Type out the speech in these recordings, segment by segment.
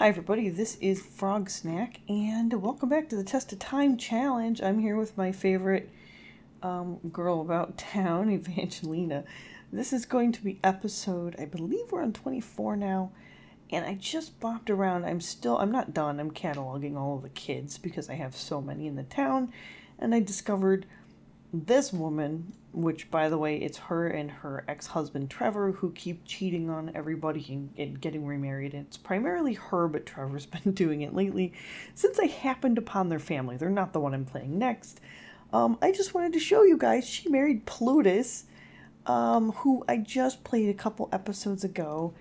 Hi everybody, this is Frog Snack, and welcome back to the Test of Time Challenge. I'm here with my favorite girl about town, Evangelina. This is going to be episode, I believe we're on 24 now, and I just bopped around. I'm not done. I'm cataloging all of the kids because I have so many in the town, and I discovered this woman, which, by the way, it's her and her ex-husband Trevor who keep cheating on everybody and getting remarried. And it's primarily her, but Trevor's been doing it lately since I happened upon their family. They're not the one I'm playing next. I just wanted to show you guys she married Plutus, who I just played a couple episodes ago.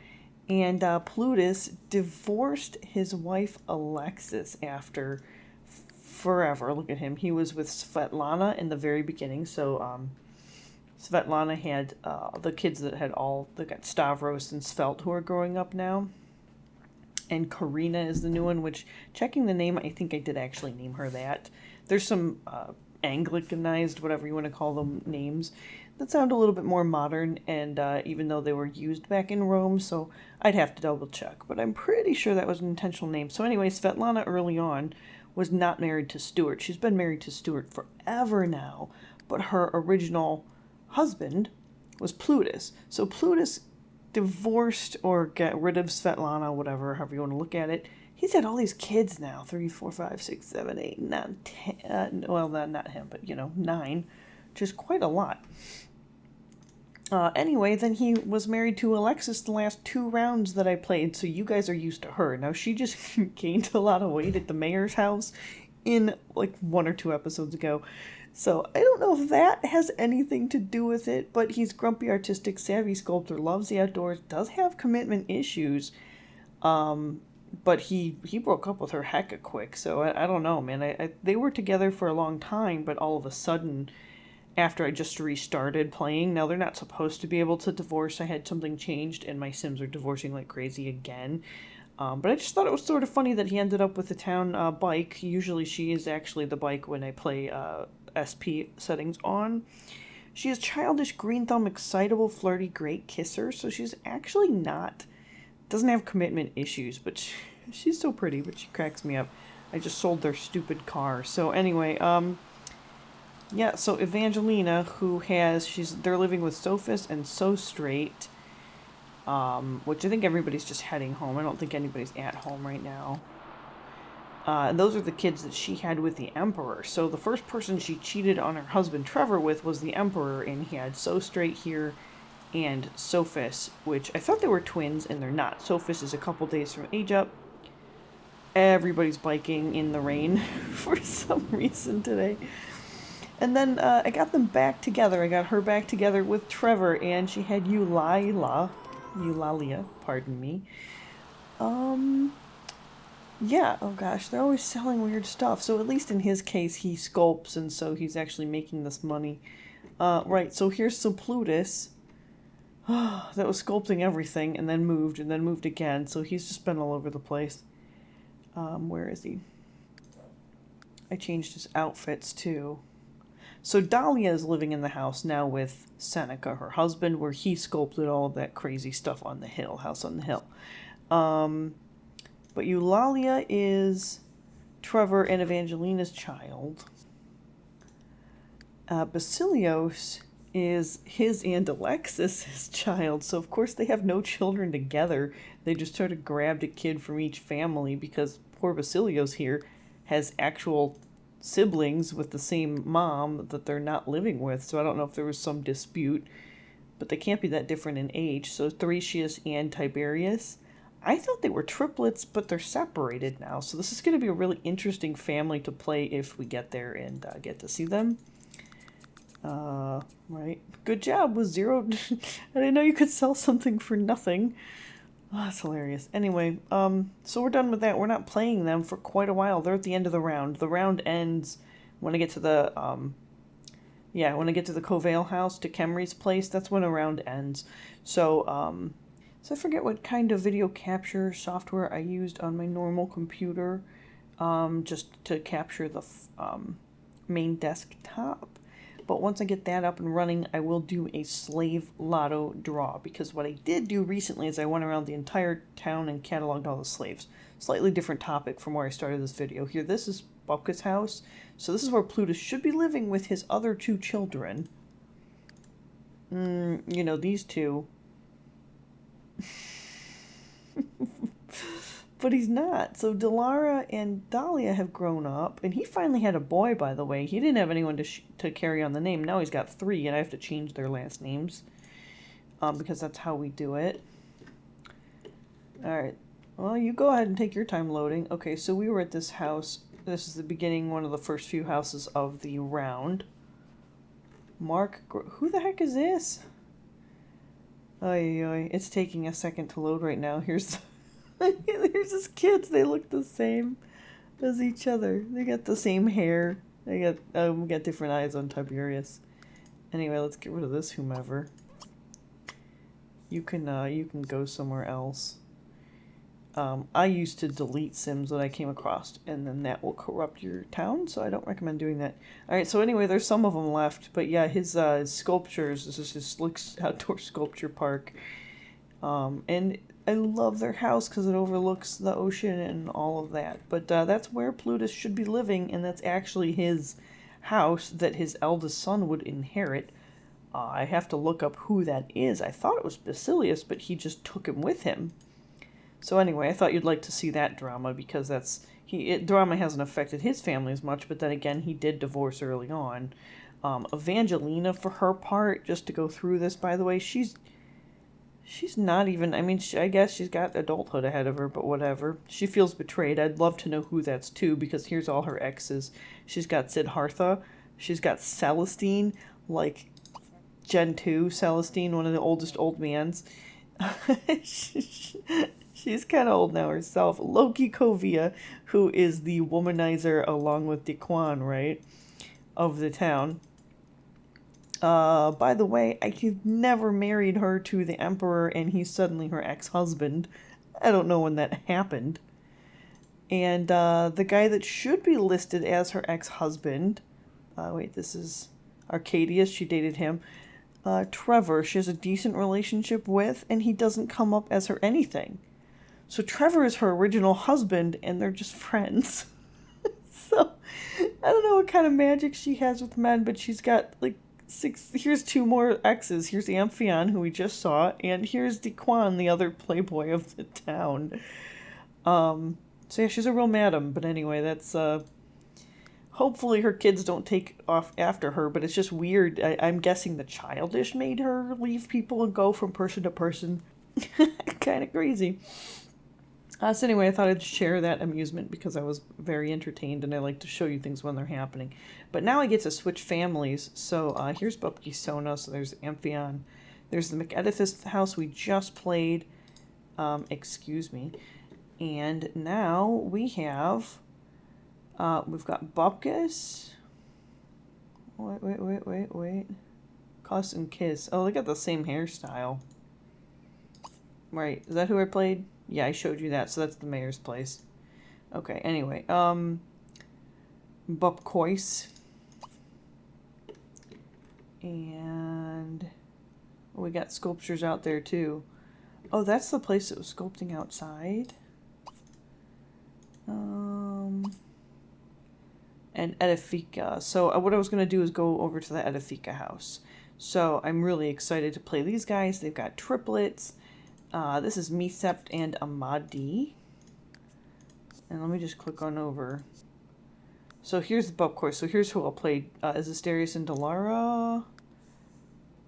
And Plutus divorced his wife Alexis after forever. Look at him. He was with Svetlana in the very beginning. So Svetlana had the kids that got Stavros and Svelte, who are growing up now. And Karina is the new one, which, checking the name, I think I did actually name her that. There's some Anglicanized, whatever you want to call them, names that sound a little bit more modern, and even though they were used back in Rome, so I'd have to double check. But I'm pretty sure that was an intentional name. So anyway, Svetlana early on was not married to Stuart. She's been married to Stuart forever now, but her original husband was Plutus. So Plutus divorced or got rid of Svetlana, whatever, however you want to look at it. He's had all these kids now, 3, 4, 5, 6, 7, 8, 9, 10, well, not him, but, 9, which is quite a lot. Anyway, then he was married to Alexis the last 2 rounds that I played, so you guys are used to her. Now, she just gained a lot of weight at the mayor's house in, 1 or 2 episodes ago. So, I don't know if that has anything to do with it, but he's grumpy, artistic, savvy sculptor, loves the outdoors, does have commitment issues, but he broke up with her hecka quick, so I don't know, man. They were together for a long time, but all of a sudden, after I just restarted playing, now they're not supposed to be able to divorce. I had something changed, and my Sims are divorcing like crazy again. But I just thought it was sort of funny that he ended up with the town bike. Usually she is actually the bike when I play SP settings on. She is childish, green thumb, excitable, flirty, great kisser, so she's actually doesn't have commitment issues, but she's so pretty, but she cracks me up. I just sold their stupid car. So anyway, yeah, so Evangelina, they're living with Sophus and So Straight, which I think everybody's just heading home. I don't think anybody's at home right now. And those are the kids that she had with the Emperor. So the first person she cheated on her husband Trevor with was the Emperor, and he had So Straight here and Sophus, which I thought they were twins, and they're not. Sophus is a couple days from age up. Everybody's biking in the rain for some reason today. And then I got them back together. I got her back together with Trevor, and she had Eulalia, pardon me. Yeah, oh gosh, they're always selling weird stuff. So at least in his case, he sculpts, and so he's actually making this money. Right, so here's some Plutus that was sculpting everything, and then moved again. So he's just been all over the place. Where is he? I changed his outfits too. So Dahlia is living in the house now with Seneca, her husband, where he sculpted all of that crazy stuff on the hill, house on the hill. But Eulalia is Trevor and Evangelina's child. Basilios is his and Alexis's child. So, of course, they have no children together. They just sort of grabbed a kid from each family because poor Basilios here has actual siblings with the same mom that they're not living with. So I don't know if there was some dispute, but they can't be that different in age. So Theresias and Tiberius. I thought they were triplets, but they're separated now. So this is going to be a really interesting family to play if we get there and get to see them. Right. Good job with 0. I didn't know you could sell something for nothing. Oh, that's hilarious. Anyway, so we're done with that. We're not playing them for quite a while. They're at the end of the round. The round ends when I get to the, when I get to the Covale house, to Kemry's place. That's when a round ends. So I forget what kind of video capture software I used on my normal computer, just to capture the main desktop. but once I get that up and running, I will do a slave lotto draw, because what I did do recently is I went around the entire town and cataloged all the slaves. Slightly different topic from where I started this video. Here, this is Bupkis' house. So this is where Plutus should be living with his other 2 children. You know, these 2. But he's not. So Delara and Dahlia have grown up, and he finally had a boy, by the way. He didn't have anyone to carry on the name. Now he's got 3, and I have to change their last names, because that's how we do it. All right. Well, you go ahead and take your time loading. Okay, so we were at this house. This is the beginning, one of the first few houses of the round. Mark, who the heck is this? It's taking a second to load right now. Here's his kids. They look the same as each other. They got the same hair. We got different eyes on Tiberius. Anyway, let's get rid of this whomever. You can go somewhere else. I used to delete Sims that I came across, and then that will corrupt your town, so I don't recommend doing that. Alright, so anyway, there's some of them left, but yeah, his sculptures, this is his outdoor sculpture park. And I love their house because it overlooks the ocean and all of that. But that's where Plutus should be living, and that's actually his house that his eldest son would inherit. I have to look up who that is. I thought it was Basilius, but he just took him with him. So anyway, I thought you'd like to see that drama, because drama hasn't affected his family as much, but then again, he did divorce early on. Evangelina, for her part, just to go through this, by the way, she's not even, I mean, I guess she's got adulthood ahead of her, but whatever. She feels betrayed. I'd love to know who that's to, because here's all her exes. She's got Siddhartha. She's got Celestine, like Gen 2 Celestine, one of the oldest old mans. She's kind of old now herself. Loki Kovia, who is the womanizer along with Dequan, right, of the town. By the way, I've never married her to the Emperor, and he's suddenly her ex-husband. I don't know when that happened. And the guy that should be listed as her ex-husband, wait, this is Arcadius, she dated him. Trevor, she has a decent relationship with, and he doesn't come up as her anything. So Trevor is her original husband, and they're just friends. So, I don't know what kind of magic she has with men, but she's got, like, 6... Here's 2 more exes. Here's Amphion, who we just saw, and here's Dequan, the other playboy of the town. So yeah, she's a real madam, but anyway, that's, hopefully her kids don't take off after her, but it's just weird. I'm guessing the childish made her leave people and go from person to person. Kind of crazy. So anyway, I thought I'd share that amusement because I was very entertained, and I like to show you things when they're happening. But now I get to switch families. So here's Bupkis Sona, so there's Amphion. There's the Edifice house we just played. Excuse me. And now we have... we've got Bupkis. Wait. Cuss and Kiss. Oh, they got the same hairstyle. Right, is that who I played? Yeah, I showed you that, so that's the mayor's place. Okay, anyway, Bupkis. And we got sculptures out there, too. Oh, that's the place that was sculpting outside. And Edificea. So what I was going to do is go over to the Edificea house. So I'm really excited to play these guys. They've got triplets. This is Misept and Amadi. And let me just click on over. So here's the Bupkis. So here's who I'll play. Is this Darius and Delara?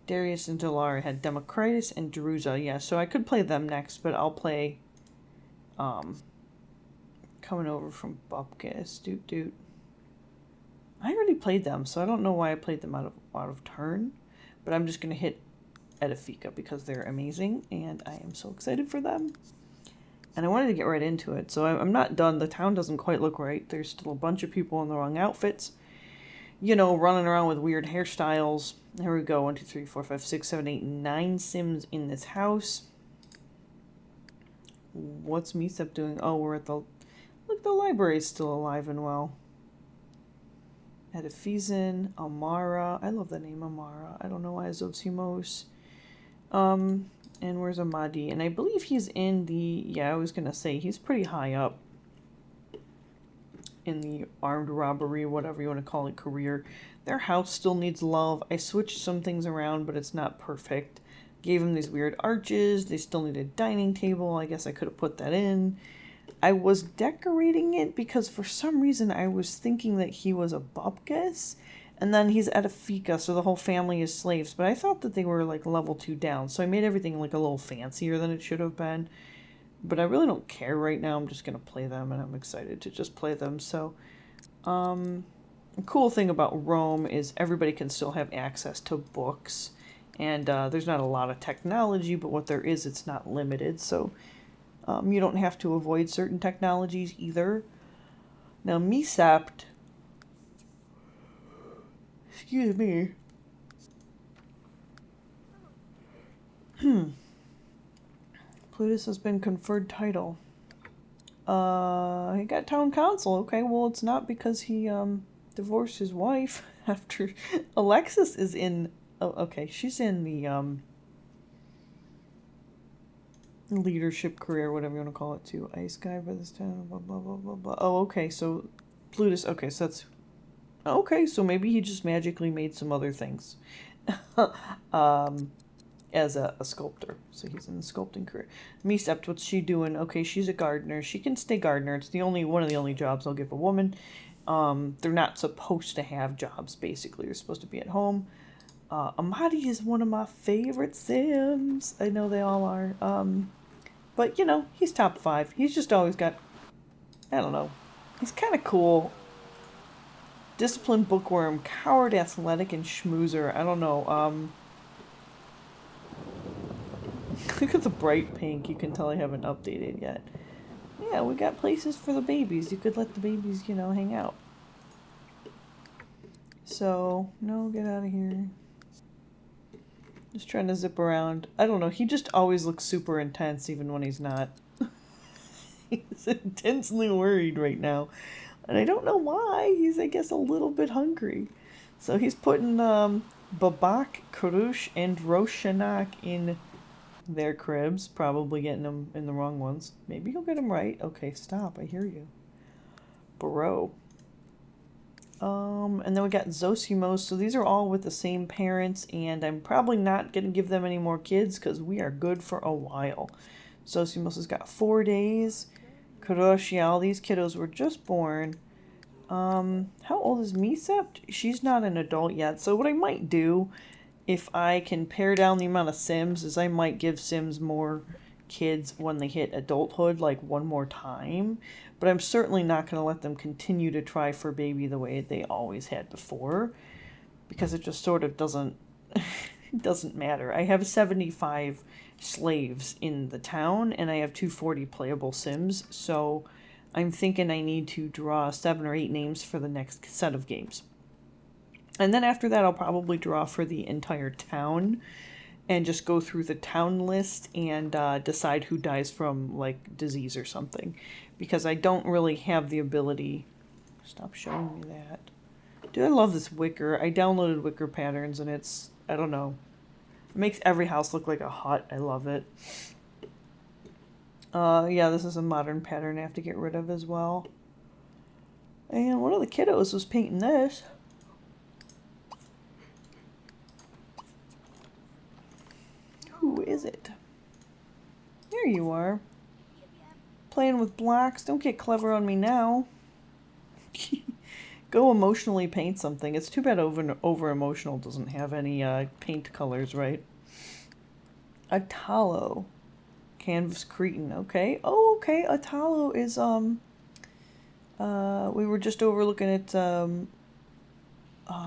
Darius and Delara had Democritus and Jerusa. Yeah, so I could play them next, but I'll play coming over from Bupkis. Doot. I already played them, so I don't know why I played them out of turn. But I'm just going to hit Edificea because they're amazing, and I am so excited for them. And I wanted to get right into it, so I'm not done. The town doesn't quite look right. There's still a bunch of people in the wrong outfits, you know, running around with weird hairstyles. Here we go. 1, 2, 3, 4, 5, 6, 7, 8, 9 Sims in this house. What's Misept doing? Oh, we're at the... Look, the library's still alive and well. Edificea, Amara. I love the name Amara. I don't know why. Zosimos. And where's Amadi? And I believe he's in the, yeah, I was going to say, he's pretty high up in the armed robbery, whatever you want to call it, career. Their house still needs love. I switched some things around, but it's not perfect. Gave them these weird arches. They still need a dining table. I guess I could have put that in. I was decorating it because for some reason I was thinking that he was a Bupkis. And then he's Edificea, so the whole family is slaves. But I thought that they were like level 2 down. So I made everything like a little fancier than it should have been. But I really don't care right now. I'm just going to play them, and I'm excited to just play them. So, the cool thing about Rome is everybody can still have access to books. And there's not a lot of technology, but what there is, it's not limited. So, you don't have to avoid certain technologies either. Now, Misept, excuse me. Plutus has been conferred title. He got town council. Okay, well, it's not because he divorced his wife after Alexis is in. Oh, okay, she's in the leadership career, whatever you want to call it, too. Ice guy by this time. Blah blah blah blah blah. Oh, okay, so Plutus. Okay, so that's okay. So maybe he just magically made some other things. As a sculptor. So he's in the sculpting career. Misept, what's she doing? Okay, she's a gardener. She can stay gardener. It's one of the only jobs I'll give a woman. They're not supposed to have jobs, basically. They're supposed to be at home. Amadi is one of my favorite Sims. I know they all are. But, you know, he's top 5. He's just always got, I don't know. He's kind of cool. Disciplined bookworm, coward, athletic, and schmoozer. I don't know. Look at the bright pink. You can tell I haven't updated yet. Yeah, we got places for the babies. You could let the babies, you know, hang out. So, no, get out of here. Just trying to zip around. I don't know. He just always looks super intense even when he's not. He's intensely worried right now. And I don't know why. He's, I guess, a little bit hungry. So he's putting Babak, Kurush, and Roshanak in their cribs, probably getting them in the wrong ones. Maybe he'll get them right. Okay, stop. I hear you. Bro. And then we got Zosimos. So these are all with the same parents, and I'm probably not going to give them any more kids because we are good for a while. Zosimos has got 4 days. Kurosh, yeah, all these kiddos were just born. How old is Misept? She's not an adult yet. So what I might do, if I can pare down the amount of Sims, is I might give Sims more kids when they hit adulthood, like one more time. But I'm certainly not going to let them continue to try for baby the way they always had before, because it just sort of doesn't it doesn't matter. I have 75 slaves in the town, and I have 240 playable Sims, so I'm thinking I need to draw 7 or 8 names for the next set of games. And then after that, I'll probably draw for the entire town and just go through the town list and decide who dies from, like, disease or something. Because I don't really have the ability... Stop showing me that. Dude, I love this wicker. I downloaded wicker patterns, and it's... I don't know. It makes every house look like a hut. I love it. Yeah, this is a modern pattern I have to get rid of as well. And one of the kiddos was painting this. Who is it? There you are. Playing with blocks. Don't get clever on me now. Go emotionally paint something. It's too bad over emotional doesn't have any paint colors, right? A tallow. Canvas Cretan. Okay. Oh, okay. A tallow is we were just overlooking at oh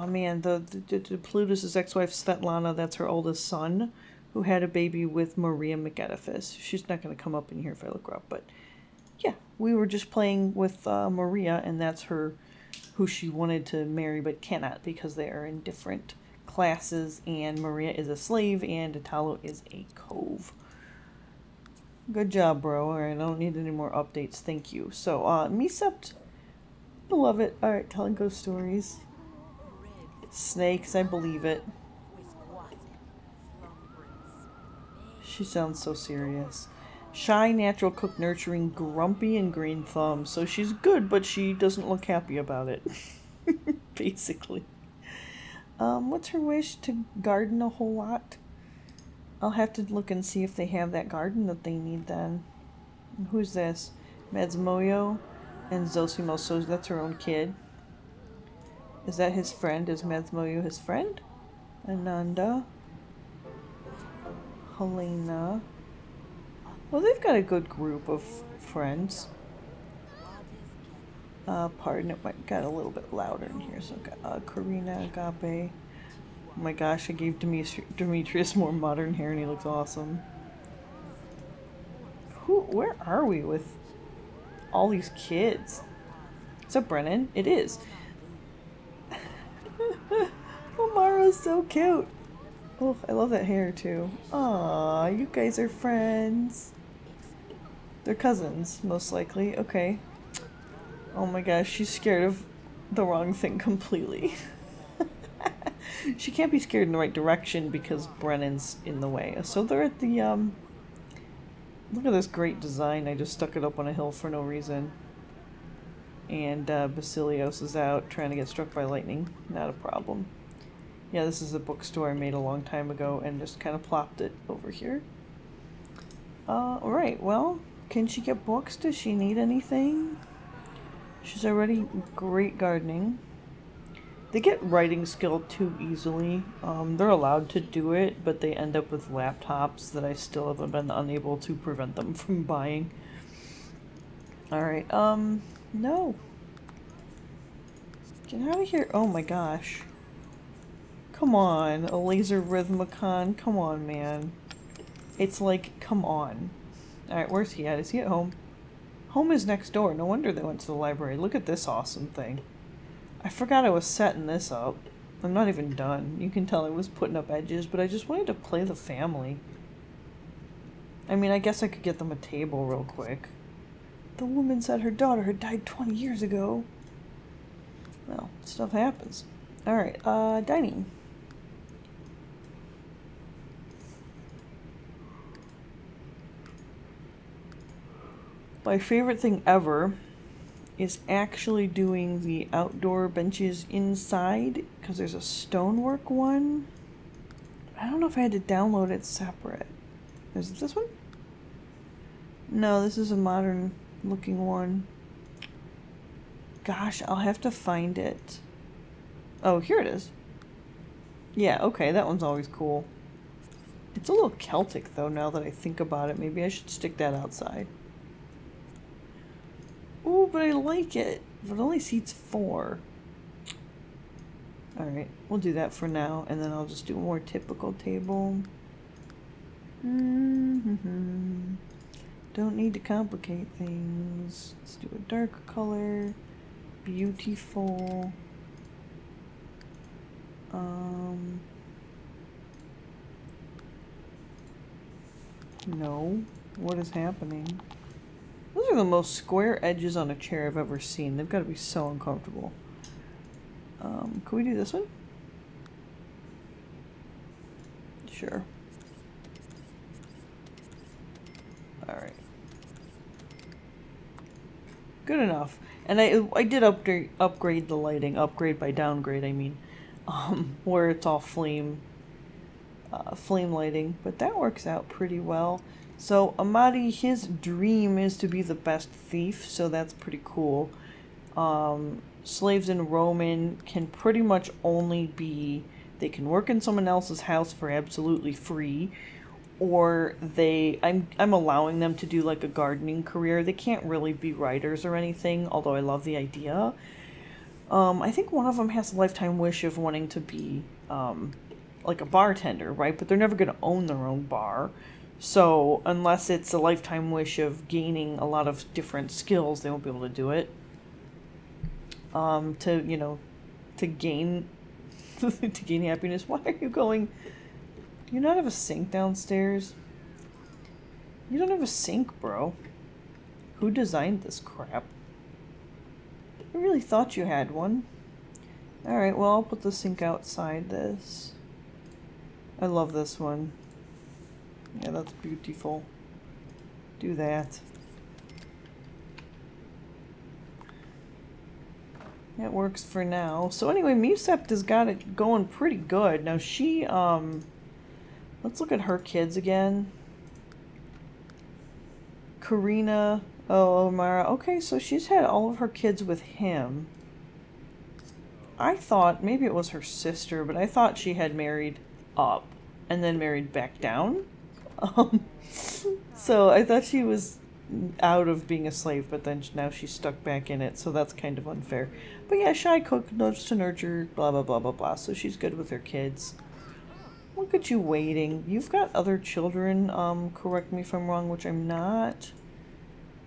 man, the Plutus' ex-wife Svetlana, that's her oldest son, who had a baby with Maria McEdifice. She's not going to come up in here if I look her up, but yeah, we were just playing with Maria, and that's her, who she wanted to marry but cannot because they are in different classes, and Maria is a slave and Italo is a cove. Good job, bro. Alright, I don't need any more updates, thank you. So, Misept, I love it. Alright, telling ghost stories. Snakes, I believe it. She sounds so serious. Shy, natural cook, nurturing, grumpy, and green thumb. So she's good, but she doesn't look happy about it. Basically. What's her wish? To garden a whole lot? I'll have to look and see if they have that garden that they need then. Who's this? Madsmoyo and Zosimo. So that's her own kid. Is that his friend? Is Madsmoyo his friend? Ananda. Helena. Well, they've got a good group of friends. Pardon, it might got a little bit louder in here. So, Karina, Agape. Oh my gosh, I gave Demetrius more modern hair and he looks awesome. Where are we with all these kids? Is that Brennan? It is. Omara's so cute. Oh, I love that hair too. Aw, you guys are friends. They're cousins, most likely. Okay. Oh my gosh, she's scared of the wrong thing completely. She can't be scared in the right direction because Brennan's in the way. So they're at the, look at this great design. I just stuck it up on a hill for no reason. And Basilios is out trying to get struck by lightning. Not a problem. Yeah, this is a bookstore I made a long time ago and just kind of plopped it over here. Alright, well, can she get books? Does she need anything? She's already great gardening. They get writing skill too easily. They're allowed to do it, but they end up with laptops that I still haven't been unable to prevent them from buying. Alright, no. Get out of here. Oh my gosh. Come on, a laser rhythmicon. Come on, man. It's like, come on. Alright, where's he at? Is he at home? Home is next door. No wonder they went to the library. Look at this awesome thing. I forgot I was setting this up. I'm not even done. You can tell I was putting up edges, but I just wanted to play the family. I mean, I guess I could get them a table real quick. The woman said her daughter had died 20 years ago. Well, stuff happens. Alright, dining. My favorite thing ever is actually doing the outdoor benches inside, because there's a stonework one. I don't know if I had to download it separate. Is it this one? No, this is a modern looking one. Gosh, I'll have to find it. Oh, here it is. Yeah, okay, that one's always cool. It's a little Celtic though, now that I think about it. Maybe I should stick that outside. Ooh, but I like it. But it only seats 4. Alright, we'll do that for now, and then I'll just do a more typical table. Don't need to complicate things. Let's do a dark color. Beautiful. No. What is happening? Those are the most square edges on a chair I've ever seen. They've got to be so uncomfortable. Can we do this one? Sure. Alright. Good enough. And I did upgrade the lighting. Upgrade by downgrade, I mean. Where it's all flame lighting. But that works out pretty well. So Amadi, his dream is to be the best thief, so that's pretty cool. Slaves in Roman can pretty much only be, they can work in someone else's house for absolutely free, or I'm allowing them to do like a gardening career. They can't really be writers or anything, although I love the idea. I think one of them has a lifetime wish of wanting to be like a bartender, right? But they're never going to own their own bar. So unless it's a lifetime wish of gaining a lot of different skills, they won't be able to do it. To gain to gain happiness. Why are you going? Do you not have a sink downstairs? You don't have a sink, bro. Who designed this crap? I really thought you had one. Alright, well, I'll put the sink outside this. I love this one. Yeah, that's beautiful. Do that. That works for now. So anyway, Misept has got it going pretty good. Now she, let's look at her kids again. Karina, oh, Omara. Okay, so she's had all of her kids with him. I thought maybe it was her sister, but I thought she had married up and then married back down. Um, so I thought she was out of being a slave, but then now she's stuck back in it, so that's kind of unfair. But yeah, shy cook, knows to nurture, blah, blah, blah, blah, blah, so she's good with her kids. Look at you waiting. You've got other children, correct me if I'm wrong, which I'm not,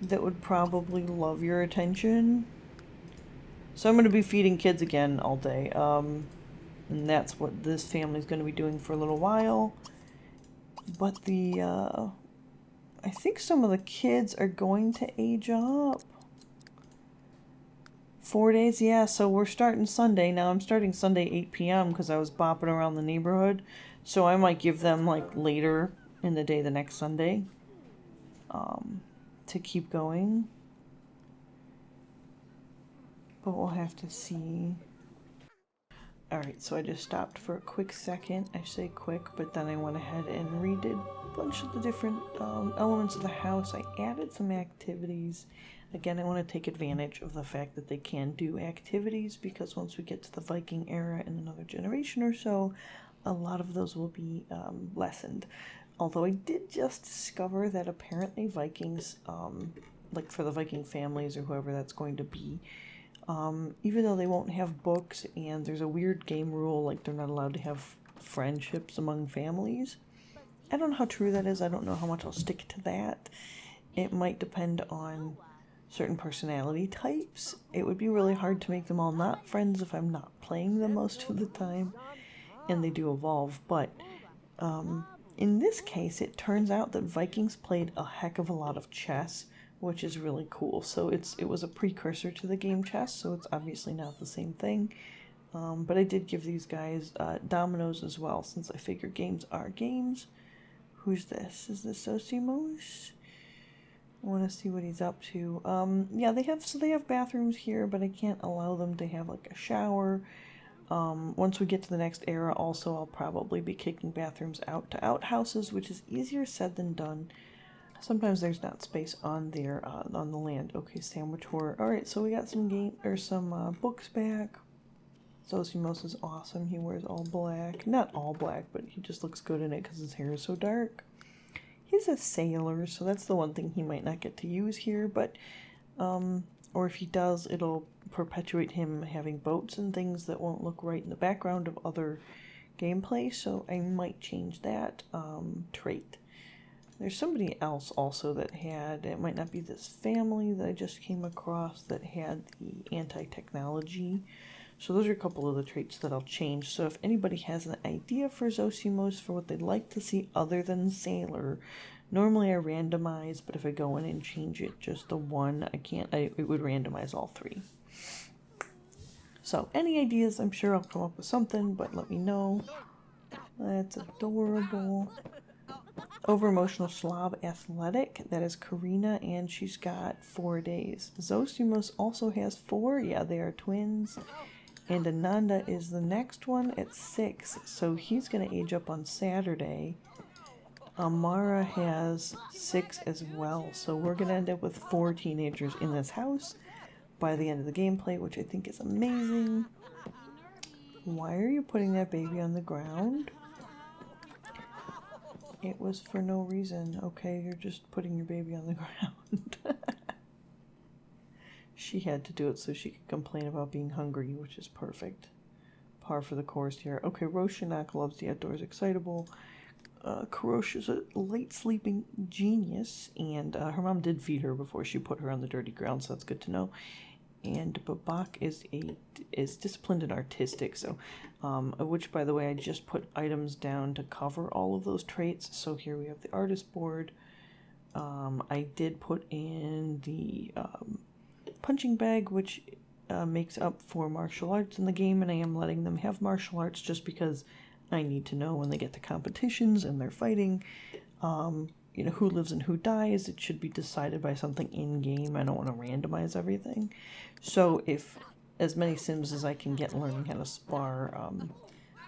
that would probably love your attention. So I'm going to be feeding kids again all day, and that's what this family's going to be doing for a little while. But I think some of the kids are going to age up. 4 days, yeah, so we're starting Sunday. Now I'm starting Sunday 8 p.m. because I was bopping around the neighborhood. So I might give them like later in the day the next Sunday to keep going. But we'll have to see. Alright, so I just stopped for a quick second. I say quick, but then I went ahead and redid a bunch of the different elements of the house. I added some activities. Again, I want to take advantage of the fact that they can do activities, because once we get to the Viking era in another generation or so, a lot of those will be lessened. Although I did just discover that apparently Vikings, like for the Viking families or whoever that's going to be, even though they won't have books and there's a weird game rule, like they're not allowed to have friendships among families. I don't know how true that is. I don't know how much I'll stick to that. It might depend on certain personality types. It would be really hard to make them all not friends if I'm not playing them most of the time, and they do evolve. But in this case, it turns out that Vikings played a heck of a lot of chess, which is really cool. So it was a precursor to the game chess, so it's obviously not the same thing. But I did give these guys dominoes as well, since I figure games are games. Who's this? Is this Sosimos? I want to see what he's up to. Yeah, they have bathrooms here, but I can't allow them to have like a shower. Once we get to the next era, also I'll probably be kicking bathrooms out to outhouses, which is easier said than done. Sometimes there's not space on there on the land. Okay, sandwich horror. All right, so we got some books back. Zosimos is awesome. He wears all black. Not all black, but he just looks good in it because his hair is so dark. He's a sailor, so that's the one thing he might not get to use here, but, or if he does, it'll perpetuate him having boats and things that won't look right in the background of other gameplay, so I might change that trait. There's somebody else also that had, it might not be this family that I just came across, that had the anti-technology. So those are a couple of the traits that I'll change. So if anybody has an idea for Zosimos, for what they'd like to see other than Sailor, normally I randomize, but if I go in and change it just the one, it would randomize all three. So any ideas, I'm sure I'll come up with something, but let me know. That's adorable. Over-emotional Slav athletic, that is Karina, and she's got 4 days. Zosimos also has 4, yeah, they are twins. And Ananda is the next one at 6, so he's going to age up on Saturday. Amara has 6 as well, so we're going to end up with 4 teenagers in this house by the end of the gameplay, which I think is amazing. Why are you putting that baby on the ground? It was for no reason. Okay, you're just putting your baby on the ground. She had to do it so she could complain about being hungry, which is perfect. Par for the course here. Okay, Roshanak loves the outdoors, excitable. Karosh is a light sleeping genius, and her mom did feed her before she put her on the dirty ground, so that's good to know. And Babak is disciplined and artistic, so which, by the way, I just put items down to cover all of those traits. So here we have the artist board. I did put in the punching bag, which makes up for martial arts in the game, and I am letting them have martial arts just because I need to know when they get to competitions and they're fighting, who lives and who dies. It should be decided by something in-game. I don't want to randomize everything. So if as many Sims as I can get learning how to spar,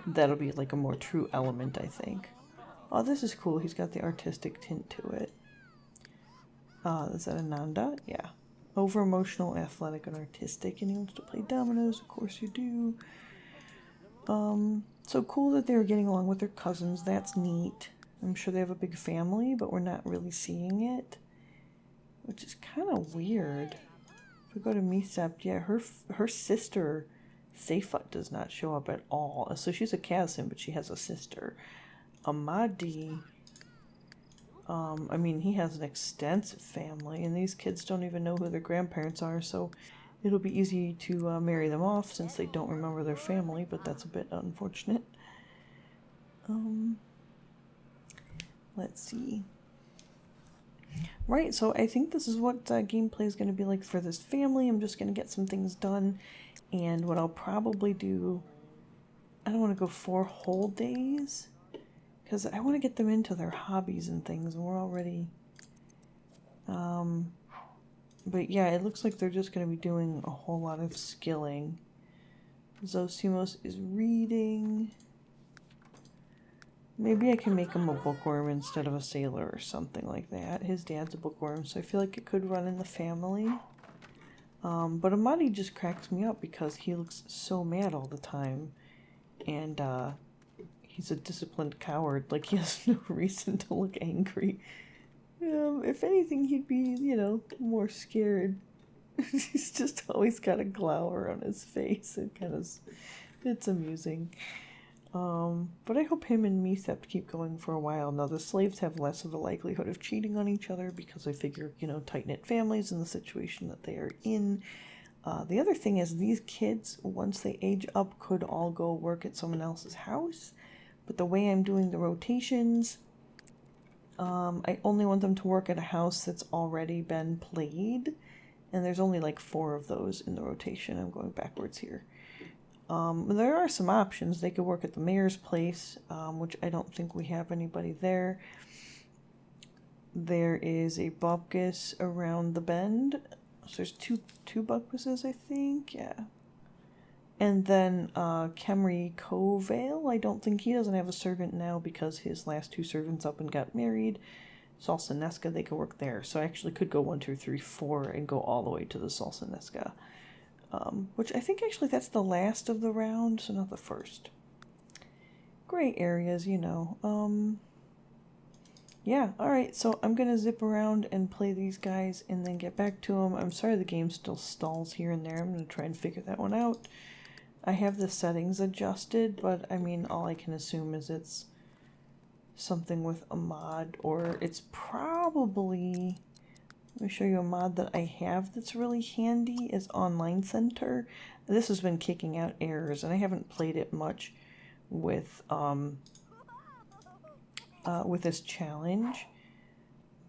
that'll be like a more true element, I think. Oh, this is cool. He's got the artistic tint to it. Is that Ananda? Yeah. Over-emotional, athletic, and artistic, and he wants to play dominoes. Of course you do. So cool that they were getting along with their cousins. That's neat. I'm sure they have a big family, but we're not really seeing it, which is kind of weird. If we go to Misept, yeah, her sister, Safat, does not show up at all. So she's a CAS Sim, but she has a sister. Amadi, he has an extensive family, and these kids don't even know who their grandparents are, so it'll be easy to marry them off since they don't remember their family, but that's a bit unfortunate. Let's see. Right, so I think this is what gameplay is going to be like for this family. I'm just going to get some things done, and what I'll probably do, I don't want to go 4 whole days, because I want to get them into their hobbies and things, and we're already, but yeah, it looks like they're just going to be doing a whole lot of skilling. Zosimos is reading. Maybe I can make him a bookworm instead of a sailor or something like that. His dad's a bookworm, so I feel like it could run in the family. But Amadi just cracks me up because he looks so mad all the time. And he's a disciplined coward. Like, he has no reason to look angry. If anything, he'd be, more scared. He's just always got a glower on his face. It's amusing. But I hope him and Misept keep going for a while. Now, the slaves have less of a likelihood of cheating on each other because I figure, tight-knit families and the situation that they are in. The other thing is these kids, once they age up, could all go work at someone else's house. But the way I'm doing the rotations, I only want them to work at a house that's already been played. And there's only like 4 of those in the rotation. I'm going backwards here. There are some options. They could work at the mayor's place, which I don't think we have anybody there. There is a Bupkis around the bend. So there's two Bupkises, I think. Yeah. And then Hermes Cove. I don't think he doesn't have a servant now because his last 2 servants up and got married. Salsoneska, they could work there. So I actually could go 1, 2, 3, 4 and go all the way to the Salsoneska. Which I think actually that's the last of the round, so not the first. Gray areas, Yeah, alright, so I'm going to zip around and play these guys and then get back to them. I'm sorry the game still stalls here and there. I'm going to try and figure that one out. I have the settings adjusted, but all I can assume is it's something with a mod, or it's probably... Let me show you a mod that I have that's really handy is Online Center. This has been kicking out errors, and I haven't played it much with this challenge.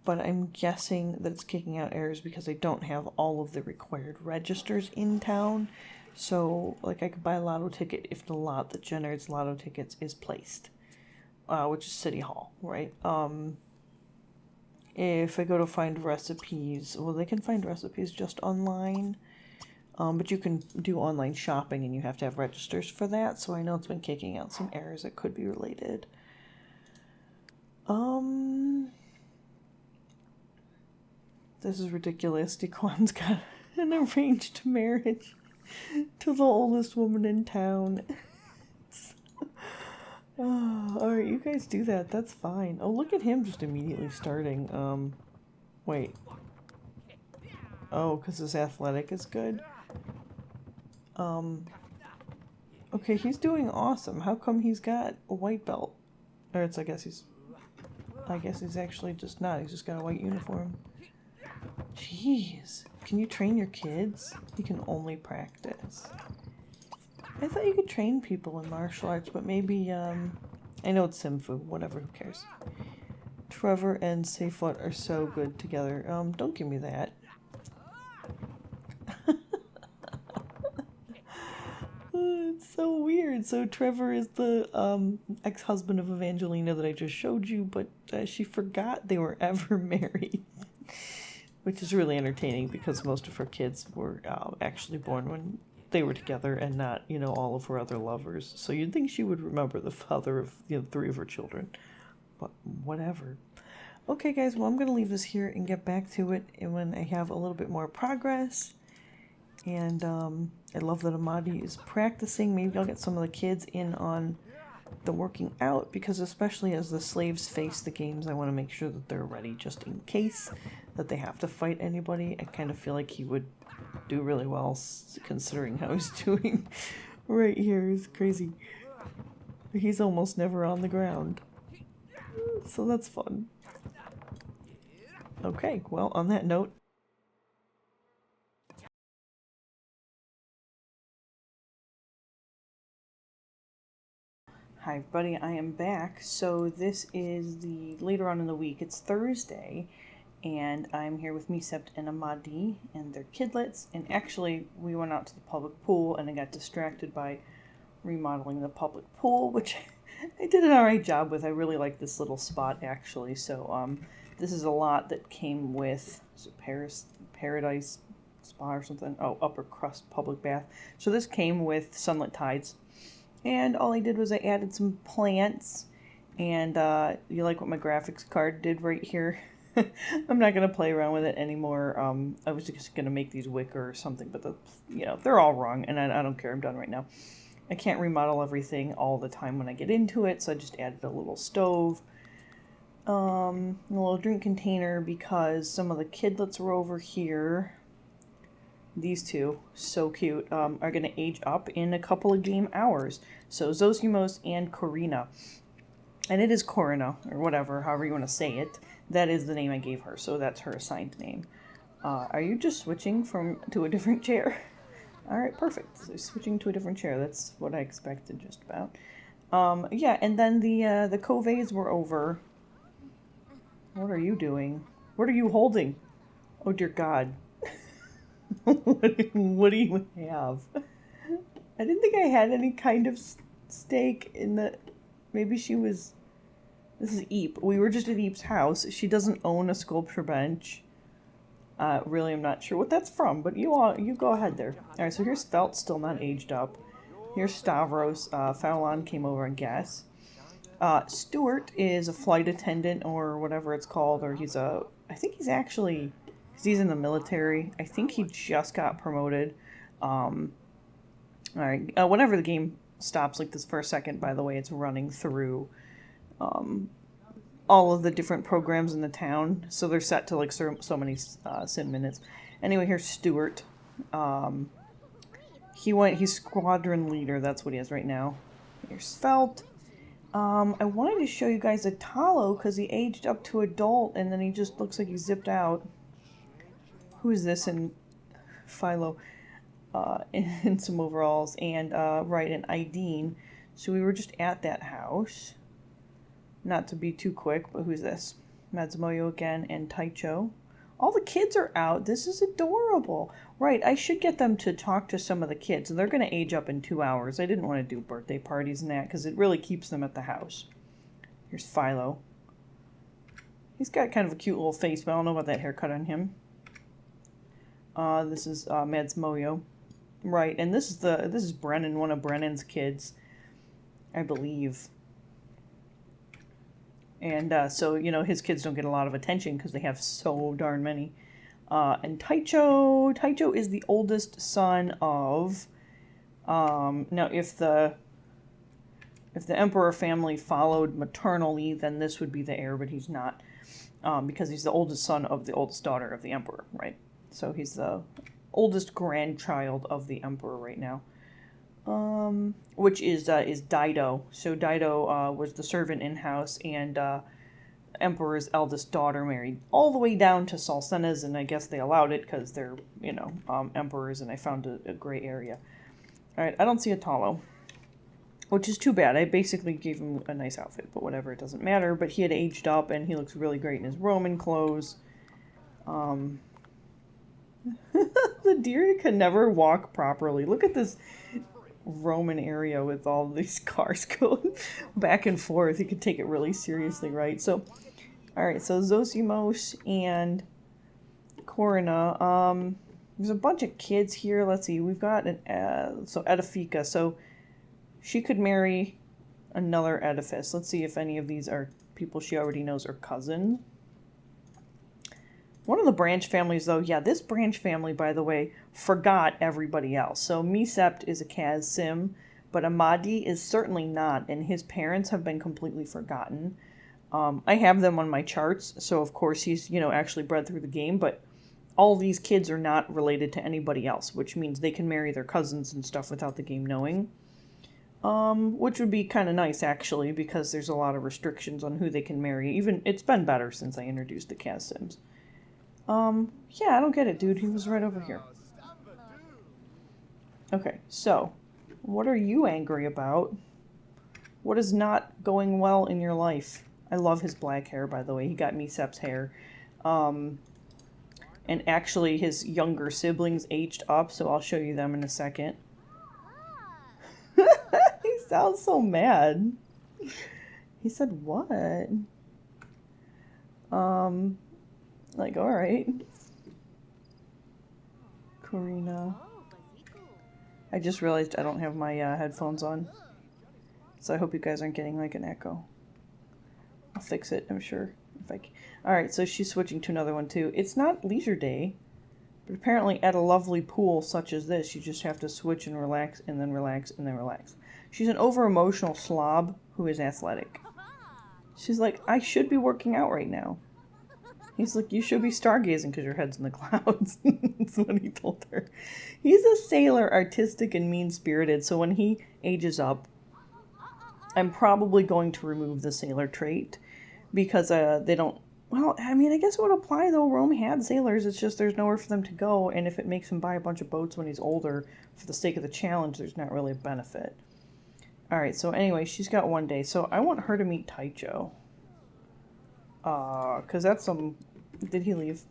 But I'm guessing that it's kicking out errors because I don't have all of the required registers in town. So, like, I could buy a lotto ticket if the lot that generates lotto tickets is placed, which is City Hall, right? If I go to find recipes, well, they can find recipes just online, but you can do online shopping and you have to have registers for that, so I know it's been kicking out some errors that could be related. This is ridiculous. Dequan's got an arranged marriage to the oldest woman in town. Alright, you guys do that. That's fine. Oh, look at him just immediately starting. Wait. Oh, because his athletic is good? Okay, he's doing awesome. How come he's got a white belt? Or I guess he's actually just not. He's just got a white uniform. Jeez. Can you train your kids? You can only practice. I thought you could train people in martial arts, but maybe, I know it's Simfu, whatever, who cares. Trevor and Safewat are so good together. Don't give me that. So weird. So Trevor is the ex-husband of Evangelina that I just showed you, but she forgot they were ever married. Which is really entertaining because most of her kids were actually born when they were together and not, all of her other lovers. So you'd think she would remember the father of, 3 of her children. But whatever. Okay, guys, well, I'm going to leave this here and get back to it and when I have a little bit more progress. And I love that Amadi is practicing. Maybe I'll get some of the kids in on the working out, because especially as the slaves face the games, I want to make sure that they're ready just in case that they have to fight anybody. I kind of feel like he would do really well considering how he's doing right here. It's crazy. He's almost never on the ground. So that's fun. Okay, well, on that note, hi everybody, I am back. So this is the later on in the week. It's Thursday, and I'm here with Misept and Amadi and their kidlets. And actually, we went out to the public pool, and I got distracted by remodeling the public pool, which I did an alright job with. I really like this little spot actually. So this is a lot that came with Paradise Spa or something. Oh, Upper Crust Public Bath. So this came with sunlit tides. And all I did was I added some plants, and you like what my graphics card did right here? I'm not going to play around with it anymore. I was just going to make these wicker or something, but they're all wrong, and I don't care. I'm done right now. I can't remodel everything all the time when I get into it, so I just added a little stove, a little drink container, because some of the kidlets were over here. These two, so cute, are going to age up in a couple of game hours. So Zosimos and Corina. And it is Corina, or whatever, however you want to say it. That is the name I gave her, so that's her assigned name. Are you just switching to a different chair? Alright, perfect. So switching to a different chair, that's what I expected just about. Yeah, and then the Coves were over. What are you doing? What are you holding? Oh dear God. What do you have? I didn't think I had any kind of stake in the... Maybe she was... This is Eep. We were just at Eep's house. She doesn't own a sculpture bench. Really, I'm not sure what that's from, but you go ahead there. Alright, so here's Felt, still not aged up. Here's Stavros. Fallon came over, I guess. Stuart is a flight attendant, or whatever it's called, or he's a... I think he's actually... He's in the military. I think he just got promoted. Alright, whenever the game stops like this for a second, by the way, it's running through all of the different programs in the town. So they're set to like so many sim minutes. Anyway, here's Stuart. He's squadron leader. That's what he is right now. Here's Felt. I wanted to show you guys a Talo because he aged up to adult and then he just looks like he zipped out. Who is this in Philo? In some overalls. And, right, and Ideen. So we were just at that house. Not to be too quick, but who's this? Madsmoyo again and Taicho. All the kids are out. This is adorable. Right, I should get them to talk to some of the kids. They're going to age up in 2 hours. I didn't want to do birthday parties and that because it really keeps them at the house. Here's Philo. He's got kind of a cute little face, but I don't know about that haircut on him. This is Madsmoyo. Right, and this is Brennan, one of Brennan's kids, I believe. And so, his kids don't get a lot of attention because they have so darn many. And Taicho is the oldest son of, now if the Emperor family followed maternally, then this would be the heir, but he's not, because he's the oldest son of the oldest daughter of the Emperor, right? So he's the oldest grandchild of the Emperor right now. Which is Dido. So Dido was the servant in-house, and Emperor's eldest daughter married all the way down to Saulcenas, and I guess they allowed it because they're, emperors, and I found a gray area. Alright, I don't see a Talo, which is too bad. I basically gave him a nice outfit, but whatever, it doesn't matter. But he had aged up, and he looks really great in his Roman clothes. The deer can never walk properly. Look at this. Roman area with all these cars going back and forth. You could take it really seriously, right? So, all right, so Zosimos and Corina. There's a bunch of kids here. Let's see. We've got so Edificea. So she could marry another Edifice. Let's see if any of these are people she already knows or cousins. One of the branch families, though, yeah, this branch family, by the way, forgot everybody else. So Misept is a CAS Sim, but Amadi is certainly not, and his parents have been completely forgotten. I have them on my charts, so of course he's, actually bred through the game, but all these kids are not related to anybody else, which means they can marry their cousins and stuff without the game knowing. Which would be kind of nice, actually, because there's a lot of restrictions on who they can marry. Even, it's been better since I introduced the CAS Sims. Yeah, I don't get it, dude. He was right over here. Okay, so, what are you angry about? What is not going well in your life? I love his black hair, by the way. He got Misep's hair. And actually, his younger siblings aged up, so I'll show you them in a second. He sounds so mad. He said, what? Like, alright. Corina. I just realized I don't have my headphones on. So I hope you guys aren't getting like an echo. I'll fix it, I'm sure. If I can. Alright, so she's switching to another one too. It's not leisure day. But apparently at a lovely pool such as this, you just have to switch and relax and then relax and then relax. She's an over-emotional slob who is athletic. She's like, I should be working out right now. He's like, you should be stargazing because your head's in the clouds. That's what he told her. He's a sailor, artistic and mean-spirited, so when he ages up, I'm probably going to remove the sailor trait because they don't... Well, I mean, I guess it would apply, though. Rome had sailors. It's just there's nowhere for them to go, and if it makes him buy a bunch of boats when he's older for the sake of the challenge, there's not really a benefit. Alright, so anyway, she's got one day. So I want her to meet Taicho. Because that's some... Did he leave?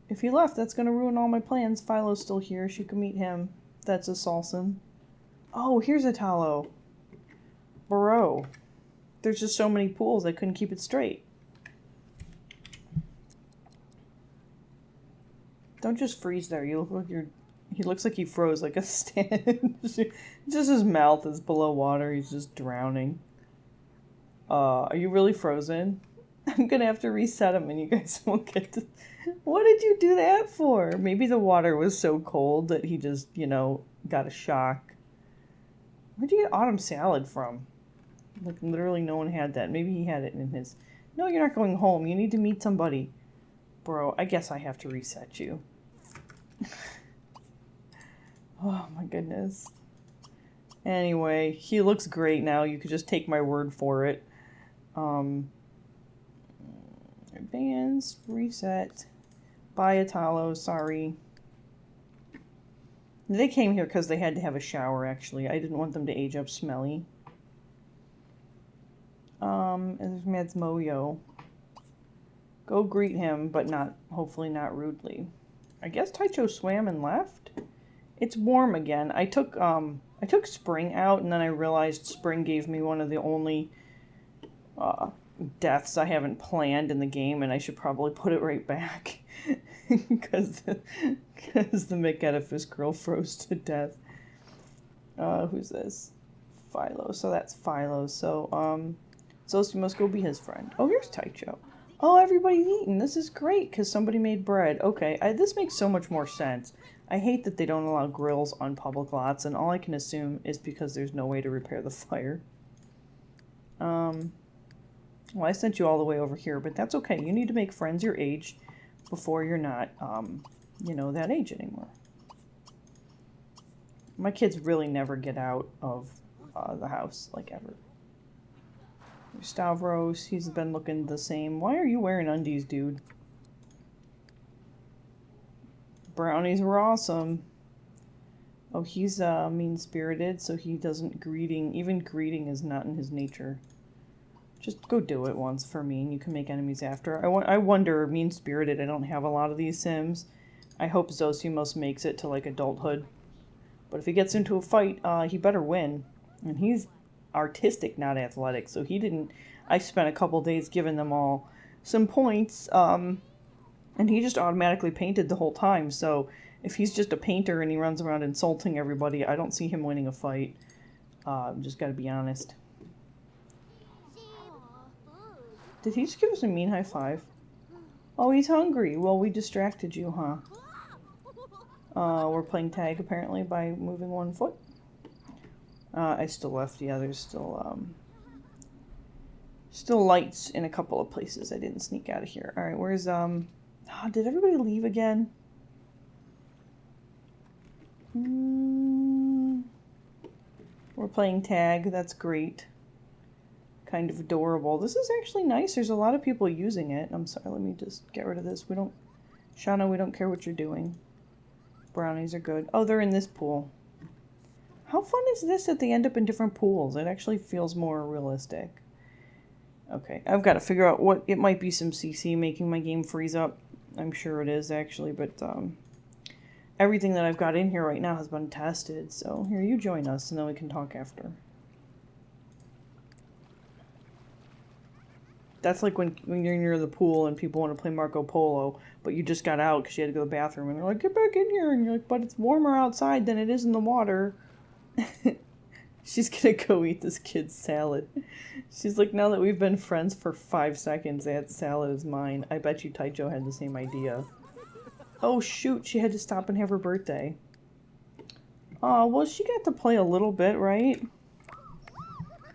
If he left, that's going to ruin all my plans. Philo's still here. She can meet him. That's a Saulson. Oh, here's a Talo. Bro. There's just so many pools, I couldn't keep it straight. Don't just freeze there. You look like you're... He looks like he froze like a stand. Just his mouth is below water. He's just drowning. Are you really frozen? I'm gonna have to reset him and you guys won't get to... What did you do that for? Maybe the water was so cold that he just, got a shock. Where'd you get autumn salad from? Like, literally no one had that. Maybe he had it in his... No, you're not going home. You need to meet somebody. Bro, I guess I have to reset you. Oh my goodness. Anyway, he looks great now. You could just take my word for it. Advance, reset. Bye, Italo, sorry. They came here because they had to have a shower, actually. I didn't want them to age up smelly. And there's Mads Moyo. Go greet him, but not, hopefully not rudely. I guess Taicho swam and left? It's warm again. I took Spring out, and then I realized Spring gave me one of the only deaths I haven't planned in the game, and I should probably put it right back. Because the McEdifice girl froze to death. Who's this? Philo. So that's Philo. So, Zosi must go be his friend. Oh, here's Taicho. Oh, everybody's eating. This is great, because somebody made bread. Okay, this makes so much more sense. I hate that they don't allow grills on public lots, and all I can assume is because there's no way to repair the fire. Well, I sent you all the way over here, but that's okay. You need to make friends your age before you're not, that age anymore. My kids really never get out of the house, like, ever. Stavros, he's been looking the same. Why are you wearing undies, dude? Brownies were awesome. Oh, he's mean-spirited, so he doesn't greeting. Even greeting is not in his nature. Just go do it once for me, and you can make enemies after. I wonder, mean-spirited, I don't have a lot of these Sims. I hope Zosimos makes it to, like, adulthood. But if he gets into a fight, he better win. And he's artistic, not athletic. So he didn't... I spent a couple days giving them all some points. And he just automatically painted the whole time. So if he's just a painter and he runs around insulting everybody, I don't see him winning a fight. Just gotta be honest. Did he just give us a mean high five? Oh, he's hungry. Well, we distracted you, huh? We're playing tag, apparently, by moving one foot. I still left. Yeah, there's still lights in a couple of places. I didn't sneak out of here. Alright, where's, did everybody leave again? We're playing tag. That's great. Kind of adorable. This is actually nice. There's a lot of people using it. I'm sorry, let me just get rid of this. Shauna, we don't care what you're doing. Brownies are good. Oh, they're in this pool. How fun is this that they end up in different pools? It actually feels more realistic. Okay, I've got to figure out what... It might be some CC making my game freeze up. I'm sure it is, actually, but everything that I've got in here right now has been tested. So here, you join us, and then we can talk after. That's like when you're near the pool and people want to play Marco Polo, but you just got out because you had to go to the bathroom, and they're like, get back in here, and you're like, but it's warmer outside than it is in the water. She's gonna go eat this kid's salad. She's like, now that we've been friends for 5 seconds, that salad is mine. I bet you Taicho had the same idea. Oh shoot, she had to stop and have her birthday. Oh, well, she got to play a little bit, right?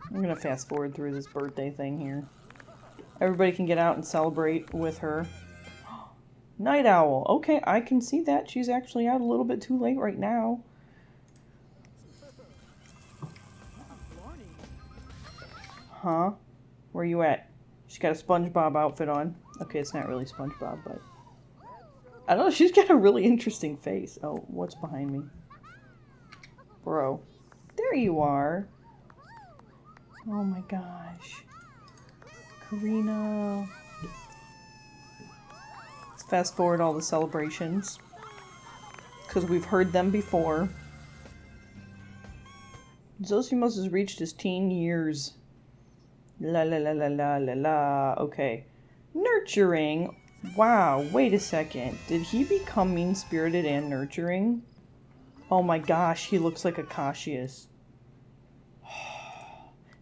I'm gonna fast forward through this birthday thing here. Everybody can get out and celebrate with her. Night owl. Okay, I can see that. She's actually out a little bit too late right now. Huh? Where you at? She's got a SpongeBob outfit on. Okay, it's not really SpongeBob, but... I don't know, she's got a really interesting face. Oh, what's behind me? Bro. There you are. Oh my gosh. Karina. Let's fast forward all the celebrations. Because we've heard them before. Zosimos has reached his teen years. La la la la la la la. Okay. Nurturing. Wow, wait a second. Did he become mean-spirited and nurturing? Oh my gosh, he looks like a Cassius.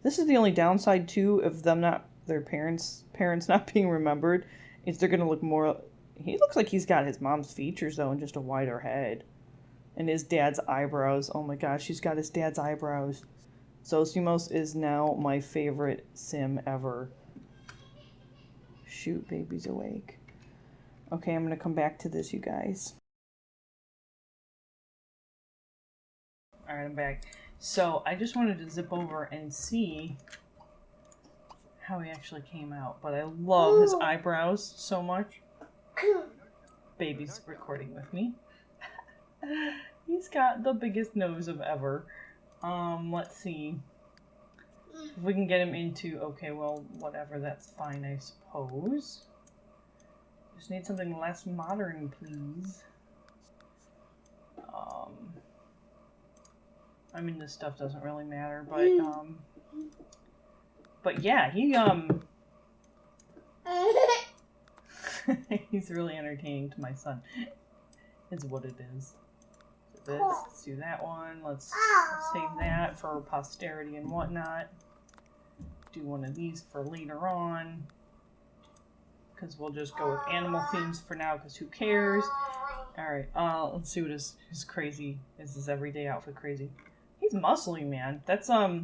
This is the only downside, too, of them not... their parents not being remembered, is they're gonna look more... He looks like he's got his mom's features, though, and just a wider head. And his dad's eyebrows. Oh my gosh, he's got his dad's eyebrows. Zosimos is now my favorite sim ever. Shoot, baby's awake. Okay, I'm gonna come back to this, you guys. Alright, I'm back. So, I just wanted to zip over and see how he actually came out. But I love his eyebrows so much. Baby's recording with me. He's got the biggest nose of ever. Let's see. If we can get him into... Okay, well, whatever, that's fine, I suppose. Just need something less modern, please. I mean, this stuff doesn't really matter, but yeah, he, he's really entertaining to my son, is what it is. So this, let's do that one, let's save that for posterity and whatnot. Do one of these for later on, because we'll just go with animal themes for now, because who cares? Alright, let's see what his crazy is, his everyday outfit crazy. He's muscly, man. That's, I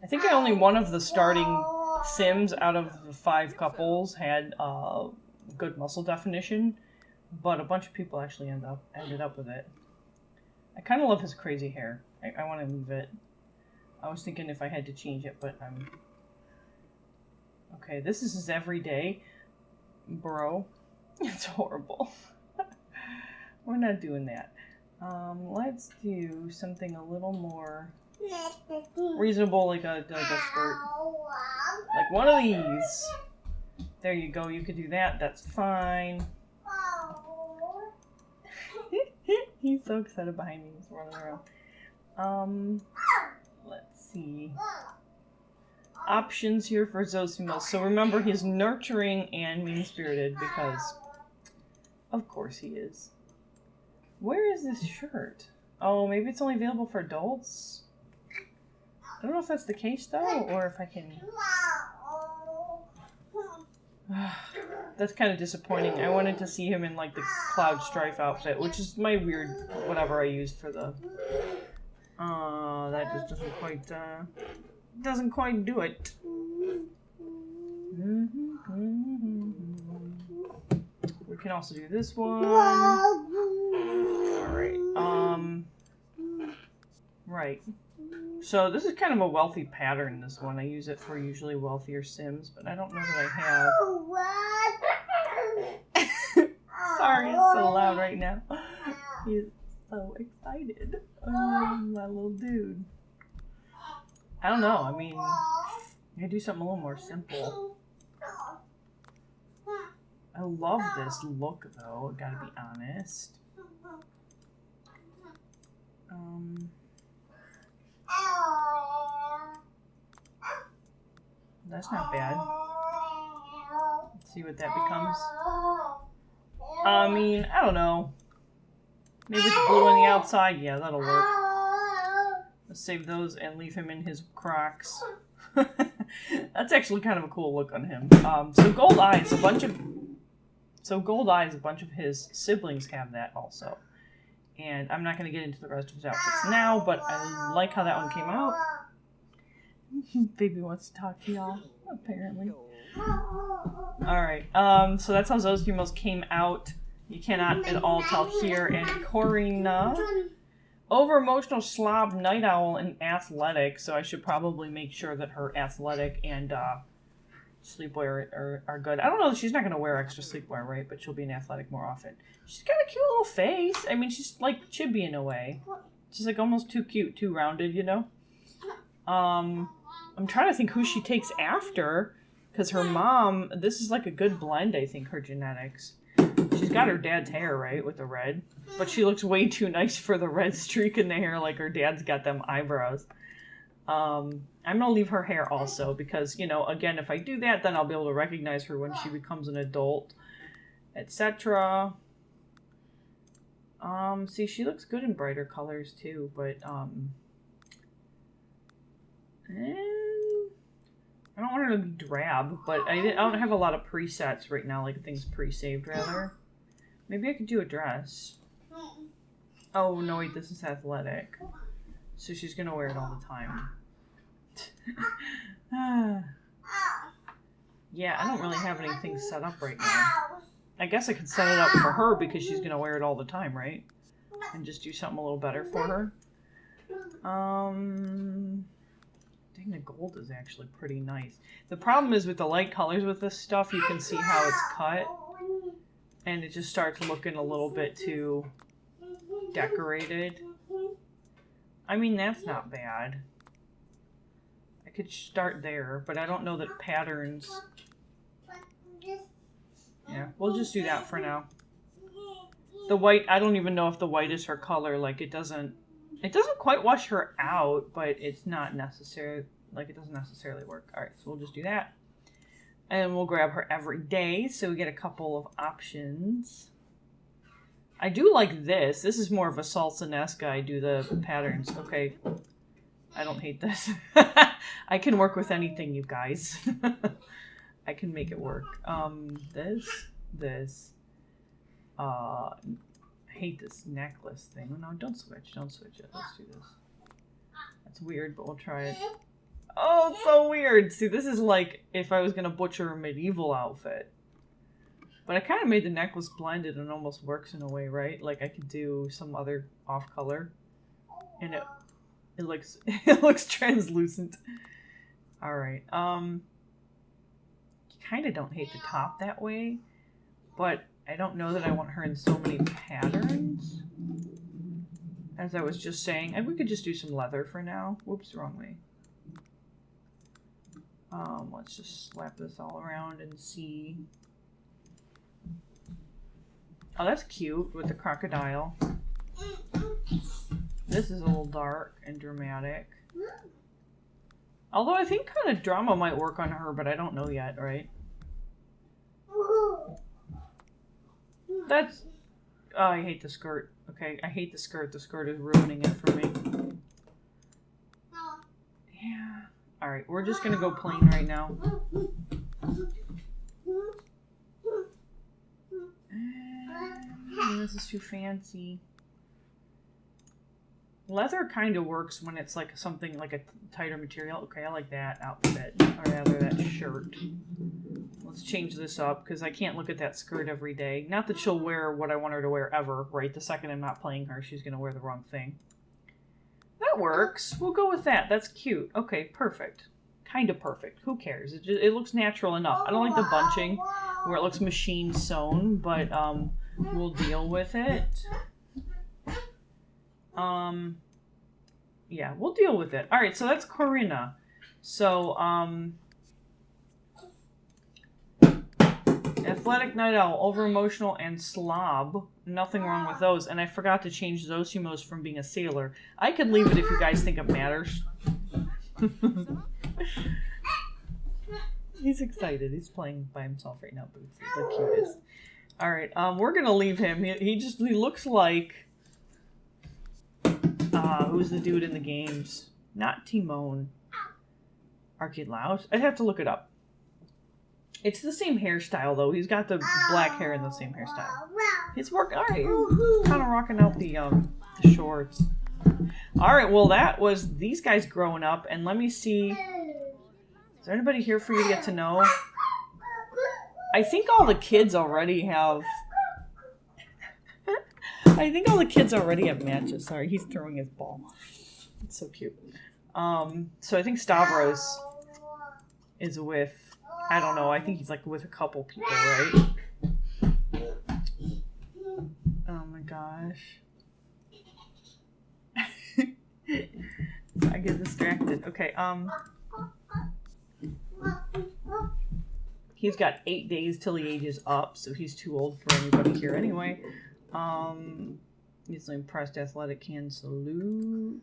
think only one of the starting sims out of the 5 couples had, good muscle definition, but a bunch of people actually ended up with it. I kind of love his crazy hair. I want to leave it. I was thinking if I had to change it, but okay, this is his everyday. Bro. It's horrible. We're not doing that. Let's do something a little more reasonable, like a skirt. Like one of these. There you go, you could do that, that's fine. He's so excited behind me, he's running around. Let's see. Options here for Zosimos. So remember, he's nurturing and mean-spirited because, of course, he is. Where is this shirt? Oh, maybe it's only available for adults? I don't know if that's the case, though, or if I can... That's kind of disappointing. I wanted to see him in, like, the Cloud Strife outfit, which is my weird whatever I use for the... that just doesn't quite do it. We can also do this one. Alright, right. So this is kind of a wealthy pattern, this one. I use it for usually wealthier Sims, but I don't know that I have. Sorry, it's so loud right now. He's so excited. Oh, my little dude. I don't know. I mean, I do something a little more simple. I love this look, though. I gotta be honest. That's not bad. Let's see what that becomes. I mean, I don't know. Maybe with blue on the outside. Yeah, that'll work. Let's save those and leave him in his Crocs. That's actually kind of a cool look on him. So gold eyes, a bunch of his siblings have that also. And I'm not going to get into the rest of his outfits now, but I like how that one came out. Baby wants to talk to y'all, apparently. Alright, so that's how Zosimos came out. You cannot at all tell here. And Corina, over-emotional slob, night owl, and athletic. So I should probably make sure that her athletic and sleepwear are good. I don't know, she's not going to wear extra sleepwear, right? But she'll be in athletic more often. She's got a cute little face. I mean, she's like Chibi in a way. She's like almost too cute, too rounded, you know? I'm trying to think who she takes after. Because her mom, this is like a good blend, I think, her genetics. She's got her dad's hair, right, with the red. But she looks way too nice for the red streak in the hair, like her dad's got them eyebrows. I'm going to leave her hair also, because, you know, again, if I do that, then I'll be able to recognize her when she becomes an adult, etc. See, she looks good in brighter colors, too, but, I don't want her to be drab, but I don't have a lot of presets right now, like things pre-saved, rather. Maybe I could do a dress. Oh, no, wait, this is athletic. So she's going to wear it all the time. Yeah, I don't really have anything set up right now. I guess I could set it up for her because she's going to wear it all the time, right? And just do something a little better for her. Dang, the gold is actually pretty nice. The problem is with the light colors with this stuff, you can see how it's cut. And it just starts looking a little bit too decorated. I mean, that's not bad. I could start there, but I don't know that patterns... Yeah, we'll just do that for now. The white, I don't even know if the white is her color. Like, it doesn't quite wash her out, but it's not necessary. Like, it doesn't necessarily work. All right, so we'll just do that. And we'll grab her every day, so we get a couple of options. I do like this. This is more of a Saulson-esque. I do the patterns. Okay. I don't hate this. I can work with anything, you guys. I can make it work. This. I hate this necklace thing. No, don't switch. Don't switch it. Let's do this. That's weird, but we'll try it. Oh, it's so weird. See, this is like if I was going to butcher a medieval outfit. But I kind of made the necklace blended and almost works in a way, right? Like I could do some other off color. And it looks translucent. All right. You kind of don't hate the top that way, but I don't know that I want her in so many patterns. As I was just saying, and we could just do some leather for now. Whoops, wrong way. Let's just slap this all around and see. Oh, that's cute with the crocodile. This is a little dark and dramatic. Although I think kind of drama might work on her, but I don't know yet, right? That's... Oh, I hate the skirt. Okay, I hate the skirt. The skirt is ruining it for me. Yeah. Alright, we're just gonna go plain right now. This is too fancy. Leather kind of works when it's like something like a tighter material. Okay, I like that outfit. Or rather, that shirt. Let's change this up because I can't look at that skirt every day. Not that she'll wear what I want her to wear ever, right? The second I'm not playing her, she's going to wear the wrong thing. That works. We'll go with that. That's cute. Okay, perfect. Kind of perfect. Who cares? It looks natural enough. I don't like the bunching where it looks machine sewn, but we'll deal with it. Yeah, we'll deal with it. Alright, so that's Corinna. So, Athletic Night Owl, Over-Emotional, and Slob. Nothing wrong with those. And I forgot to change Zosimos from being a sailor. I could leave it if you guys think it matters. He's excited. He's playing by himself right now, but it's the cutest. Alright, we're gonna leave him. He looks like... who's the dude in the games? Not Timon. Archelaus? I'd have to look it up. It's the same hairstyle, though. He's got the black hair and the same hairstyle. He's working. All right, kind of rocking out the shorts. All right, well, that was these guys growing up. And let me see. Is there anybody here for you to get to know? I think all the kids already have... I think all the kids already have matches. Sorry, he's throwing his ball. It's so cute. So I think Stavros is with... I don't know. I think he's like with a couple people, right? Oh my gosh. I get distracted. Okay, he's got 8 days till he ages up, so he's too old for anybody here anyway. Easily impressed, athletic, can salute.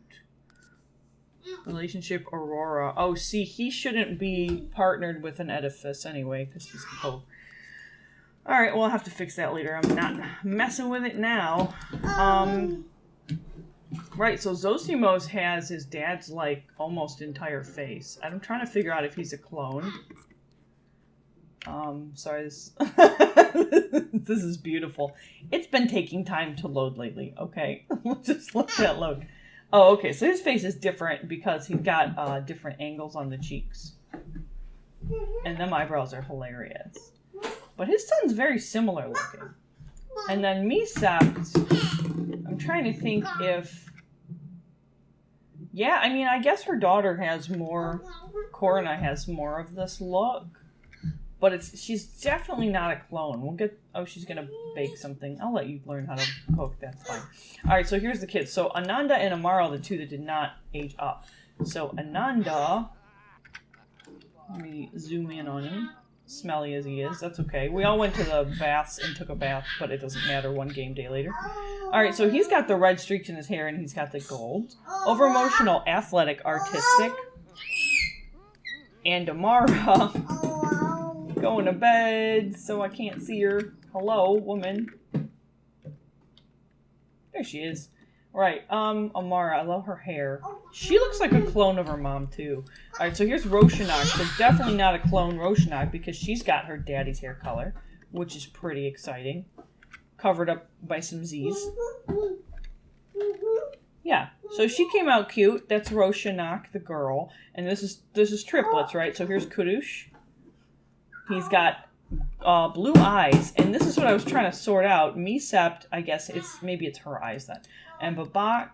Relationship Aurora. Oh, see, he shouldn't be partnered with an Edifice anyway, because he's a Cove. Alright, well, I'll have to fix that later. I'm not messing with it now. Right, so Zosimos has his dad's, like, almost entire face. I'm trying to figure out if he's a clone. Sorry, this... this is beautiful. It's been taking time to load lately, okay? Let's just let that load. Oh, okay, so his face is different because he's got different angles on the cheeks. And them eyebrows are hilarious. But his son's very similar looking. And then Misept, I'm trying to think if... Yeah, I mean, I guess her daughter has more... Corinna has more of this look. But she's definitely not a clone. We'll get... Oh, she's going to bake something. I'll let you learn how to cook. That's fine. All right, so here's the kids. So Ananda and Amara are the two that did not age up. So Ananda... Let me zoom in on him. Smelly as he is. That's okay. We all went to the baths and took a bath, but it doesn't matter. One game day later. All right, so he's got the red streaks in his hair, and he's got the gold. Over-emotional, athletic, artistic. And Amara... going to bed, so I can't see her. Hello, woman. There she is. Right, Amara, I love her hair. She looks like a clone of her mom, too. Alright, so here's Roshanak. So definitely not a clone Roshanak because she's got her daddy's hair color, which is pretty exciting. Covered up by some Z's. Yeah, so she came out cute. That's Roshanak, the girl. And this is triplets, right? So here's Kurush. He's got blue eyes, and this is what I was trying to sort out. Misept, I guess maybe it's her eyes then. And Babak,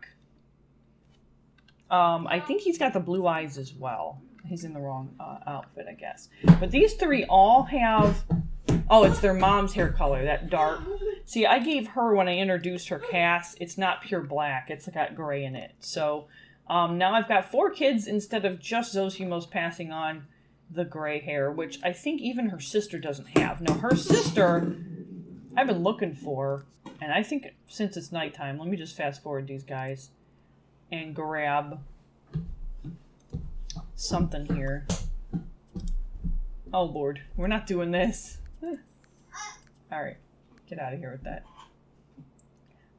I think he's got the blue eyes as well. He's in the wrong outfit, I guess. But these three all have... Oh, it's their mom's hair color, that dark. See, I gave her, when I introduced her CAS, it's not pure black. It's got gray in it. So now I've got 4 kids instead of just Zosimos passing on the gray hair, which I think even her sister doesn't have. Now, her sister, I've been looking for, and I think since it's nighttime, let me just fast forward these guys. and grab something here. Oh Lord, we're not doing this. Alright, get out of here with that.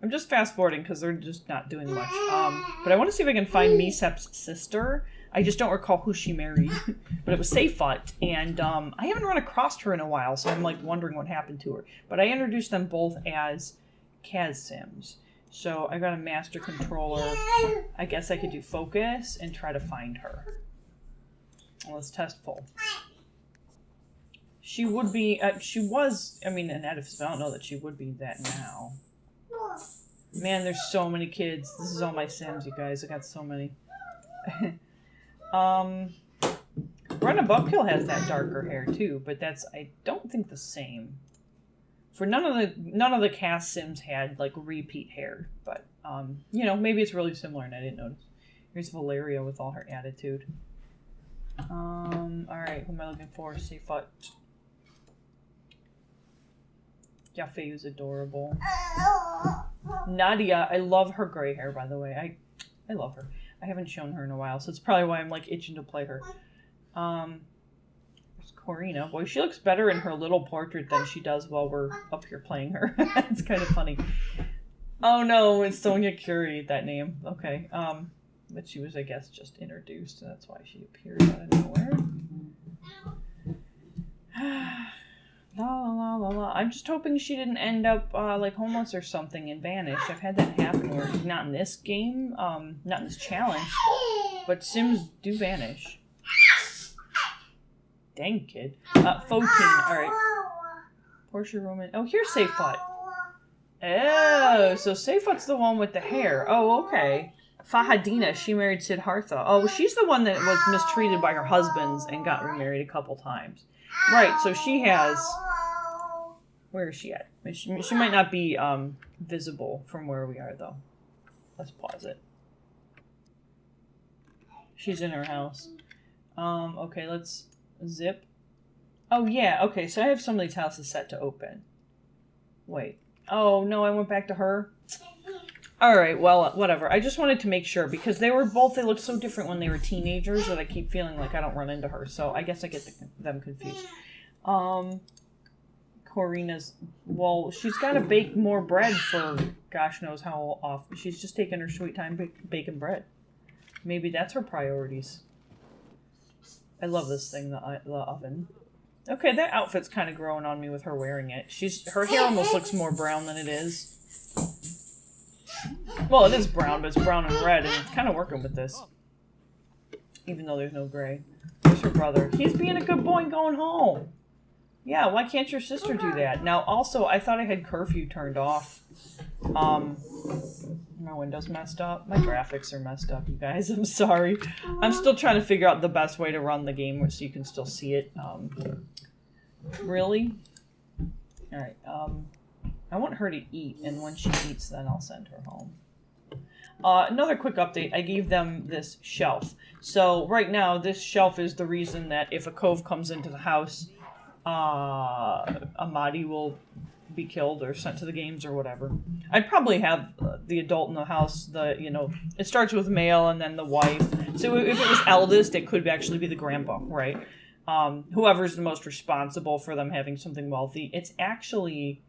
I'm just fast forwarding because they're just not doing much. But I want to see if I can find Misept's sister. I just don't recall who she married. But it was Safut, and I haven't run across her in a while, so I'm like wondering what happened to her. But I introduced them both as CAS Sims. So I got a master controller. I guess I could do focus and try to find her. Let's test full. She would be, she was, I mean, an Edifice, but I don't know that she would be that now. Man, there's so many kids. This is all my Sims, you guys. I got so many. Brenna Bupkis has that darker hair too, but that's, I don't think, the same. For none of the CAS Sims had like repeat hair, but you know, maybe it's really similar and I didn't notice. Here's Valeria with all her attitude. Alright, who am I looking for? Safut. Yafeu's adorable. Nadia, I love her gray hair, by the way. I love her. I haven't shown her in a while, so it's probably why I'm like itching to play her. There's Corina. Boy, she looks better in her little portrait than she does while we're up here playing her. It's kind of funny. Oh no, it's Sonia Curie, that name. Okay. But she was, I guess, just introduced, and that's why she appeared out of nowhere. La la la la. I'm just hoping she didn't end up like homeless or something and vanish. I've had that happen where, not in this game, not in this challenge, but Sims do vanish. Dang, kid. 14. Alright. Portia Roman. Oh, here's Safut. Oh, so Safut's the one with the hair. Oh, okay. Fahadeen, she married Siddhartha. Oh, she's the one that was mistreated by her husbands and got remarried a couple times. Right, so she has... Where is she at? She might not be visible from where we are, though. Let's pause it. She's in her house. Okay, let's zip. Oh, yeah, okay, so I have somebody's houses set to open. Wait. Oh, no, I went back to her? Alright, well, whatever. I just wanted to make sure, because they looked so different when they were teenagers that I keep feeling like I don't run into her, so I guess I get them confused. Corina's, well, she's got to bake more bread for gosh knows how often. She's just taking her sweet time baking bread. Maybe that's her priorities. I love this thing, the oven. Okay, that outfit's kind of growing on me with her wearing it. Her hair almost looks more brown than it is. Well, it is brown, but it's brown and red, and it's kind of working with this. Even though there's no gray. There's her brother. He's being a good boy and going home. Yeah, why can't your sister do that? Now, also, I thought I had curfew turned off. My window's messed up. My graphics are messed up, you guys. I'm sorry. I'm still trying to figure out the best way to run the game so you can still see it. Really? Alright, I want her to eat, and when she eats, then I'll send her home. Another quick update, I gave them this shelf. So, right now, this shelf is the reason that if a cove comes into the house, Amadi will be killed or sent to the games or whatever. I'd probably have the adult in the house, it starts with male and then the wife. So if it was eldest, it could actually be the grandpa, right? Whoever's the most responsible for them having something wealthy. It's actually...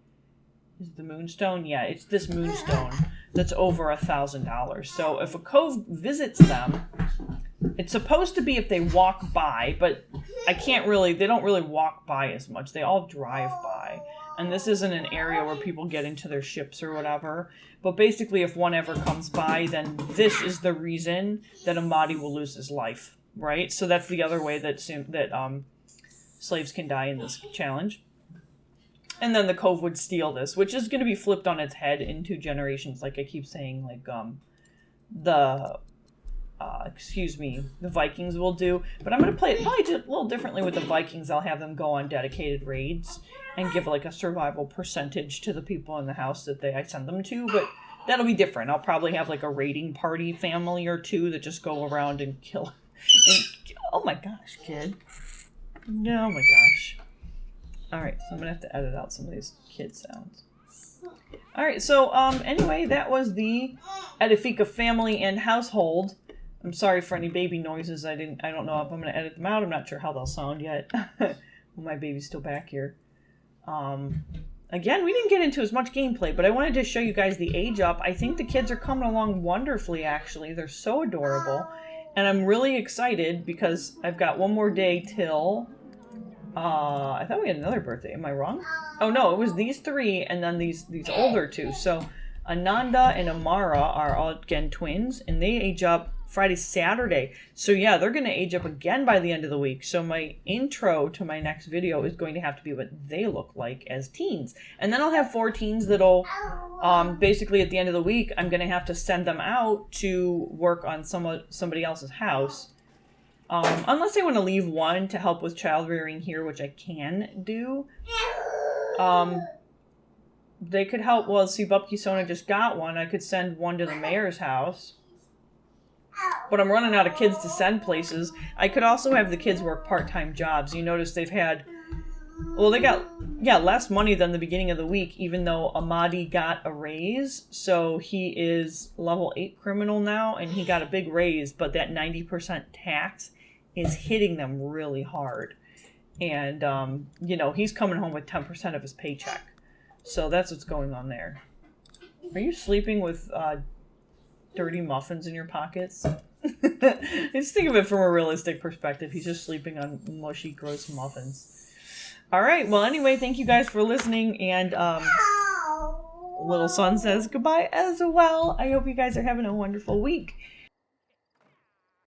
Is it the moonstone? Yeah, it's this moonstone that's over $1,000. So if a cove visits them, it's supposed to be if they walk by, but they don't really walk by as much. They all drive by. And this isn't an area where people get into their ships or whatever. But basically, if one ever comes by, then this is the reason that Amadi will lose his life, right? So that's the other way that slaves can die in this challenge. And then the cove would steal this, which is going to be flipped on its head in 2 generations, like I keep saying, like the Vikings will do. But I'm going to play it probably a little differently with the Vikings. I'll have them go on dedicated raids and give like a survival percentage to the people in the house that I send them to. But that'll be different. I'll probably have like a raiding party family or 2 that just go around and kill. Oh my gosh, kid. Oh my gosh. Alright, so I'm going to have to edit out some of these kid sounds. All right, so anyway, that was the Edifica family and household. I'm sorry for any baby noises. I don't know if I'm going to edit them out. I'm not sure how they'll sound yet. My baby's still back here. Again, we didn't get into as much gameplay, but I wanted to show you guys the age up. I think the kids are coming along wonderfully, actually. They're so adorable. And I'm really excited because I've got one more day till... I thought we had another birthday. Am I wrong? Oh, no, it was these three and then these older two. So Ananda and Amara are all, again, twins, and they age up Friday, Saturday. So yeah, they're going to age up again by the end of the week. So my intro to my next video is going to have to be what they look like as teens. And then I'll have 4 teens that'll, basically at the end of the week, I'm going to have to send them out to work on somebody else's house. Unless I want to leave one to help with child rearing here, which I can do. They could help, well, see, Bupkis just got one. I could send one to the mayor's house. But I'm running out of kids to send places. I could also have the kids work part-time jobs. You notice they've had, well, they got, less money than the beginning of the week, even though Amadi got a raise. So he is level 8 criminal now, and he got a big raise, but that 90% tax is hitting them really hard. And, he's coming home with 10% of his paycheck. So that's what's going on there. Are you sleeping with dirty muffins in your pockets? Just think of it from a realistic perspective. He's just sleeping on mushy, gross muffins. All right. Well, anyway, thank you guys for listening. And little son says goodbye as well. I hope you guys are having a wonderful week.